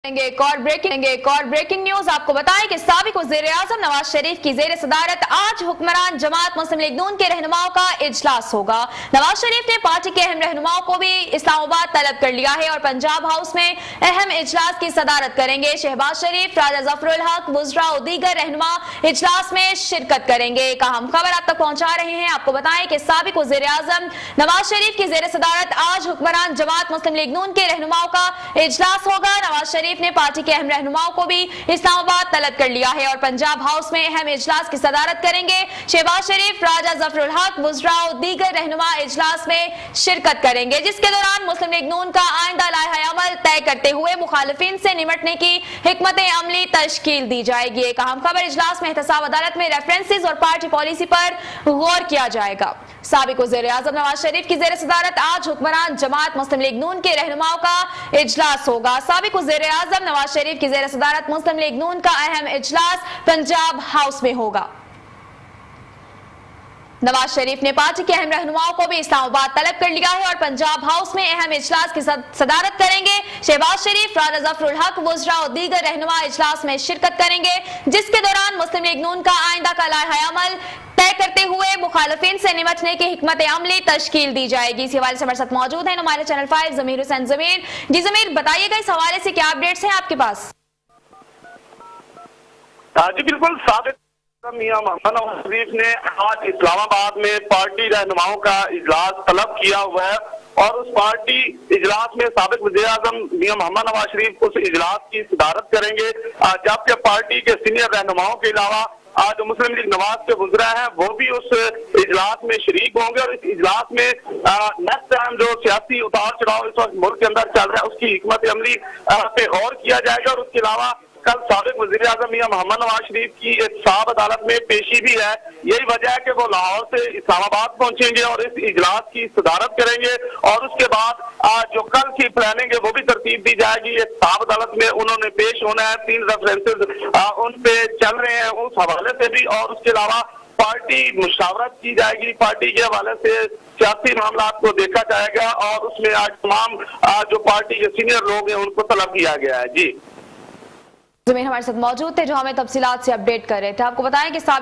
एक और breaking news आपको बताएं कि साबिक वज़ीर-ए-आज़म नवाज शरीफ की ज़ेर सदारत आज हुक्मरान जमात मुस्लिम लीग नून के रहनुमाओं का इजलास होगा। नवाज शरीफ ने पार्टी के अहम रहनुमाओं को भी इस्लामाबाद तलब कर लिया है और पंजाब हाउस में अहम इजलास की सदारत करेंगे। शहबाज शरीफ, राजा ज़फरुल हक, वुज़रा और दीगर रहनुमा इजलास में शिरकत करेंगे। एक अहम खबर आप तक पहुंचा रहे हैं। आपको बताएं कि साबिक वज़ीर-ए-आज़म नवाज शरीफ की ज़ेर सदारत आज हुक्मरान जमात मुस्लिम लीग नून के रहनुमाओं का इजलास होगा। नवाज शरीफ ने पार्टी के अहम रहनुमाओं को भी इस्लामाबाद तलब कर लिया है और पंजाब हाउस में अहम इजलास की सदारत करेंगे। शहबाज शरीफ, राजा ज़फरुल हक, वुज़रा और दीगर रहनुमा इजलास में शिरकत करेंगे, जिसके दौरान मुस्लिम लीग नून का आइंदा लाइहा अमल तय करते हुए मुखालिफिन से निमटने की हिकमत अमली तश्कील दी जाएगी। एक अहम खबर, इजलास में एहतसाब अदालत में रेफरेंसेस और पार्टी पॉलिसी पर गौर किया जाएगा। साबिक वज़ीर-ए-आज़म नवाज शरीफ की ज़ेर सदारत आज हुक्मरान जमात मुस्लिम लीग नून के रहनुमाओं का इजलास होगा। साबिक वज़ीर-ए-आज़म नवाज शरीफ की ज़ेर सदारत मुस्लिम लीग नून का अहम इजलास पंजाब हाउस में होगा। नवाज शरीफ ने पार्टी के अहम रहनुमाओं को भी इस्लामाबाद तलब कर लिया है और पंजाब हाउस में अहम इजलास की सदारत करेंगे। शहबाज शरीफ, राजा ज़फरुल हक, वुज़रा और दीगर रहनुमा इजलास में शिरकत करेंगे, जिसके दौरान मुस्लिम लीग नून का आइंदा का लाइहा अमल तय करते हुए मुखालिफिन से निमटने की हिकमत अमली तश्कील दी जाएगी। इस हवाले से हमारे साथ मौजूद है हमारे चैनल 5 ज़मीर हुसैन ज़मीर। जी ज़मीर, बताइएगा इस हवाले से क्या अपडेट्स हैं आपके पास? जी बिल्कुल, साबिक मियां मोहम्मद नवाज शरीफ ने आज इस्लामाबाद में पार्टी रहनुमाओं का इजलास तलब किया हुआ है और उस पार्टी इजलास में साबिक वज़ीर-ए-आज़म मियां मोहम्मद नवाज शरीफ उस इजलास की सदारत करेंगे, जबकि पार्टी के सीनियर रहनुमाओं के अलावा जो मुस्लिम लीग नवाज के वुज़रा हैं वो भी उस इजलास में शरीक होंगे और इस इजलास में नेक्स्ट टाइम जो सियासी उतार चढ़ाव इस वक्त मुल्क के अंदर चल रहा है उसकी हिकमत अमली पे गौर किया जाएगा। और उसके अलावा कल साबिक वज़ीर-ए-आज़म मियां मोहम्मद नवाज शरीफ की एहतसाब अदालत में पेशी भी है। यही वजह है कि वो लाहौर से इस्लामाबाद पहुंचेंगे और इस इजलास की सदारत करेंगे और उसके बाद जो कल की प्लानिंग है वो भी तरतीब दी जाएगी। एहतसाब अदालत में उन्होंने पेश होना है, 3 रेफरेंसेस उन पे चल रहे हैं उस हवाले से भी, और उसके अलावा पार्टी मुशावरत की जाएगी, पार्टी के हवाले से सियासी मामला को देखा जाएगा और उसमें आज तमाम जो पार्टी के सीनियर लोग हैं उनको तलब किया गया है। जी ज़मीर हमारे साथ मौजूद थे जो हमें तफसीलात से अपडेट कर रहे थे। आपको बताएं कि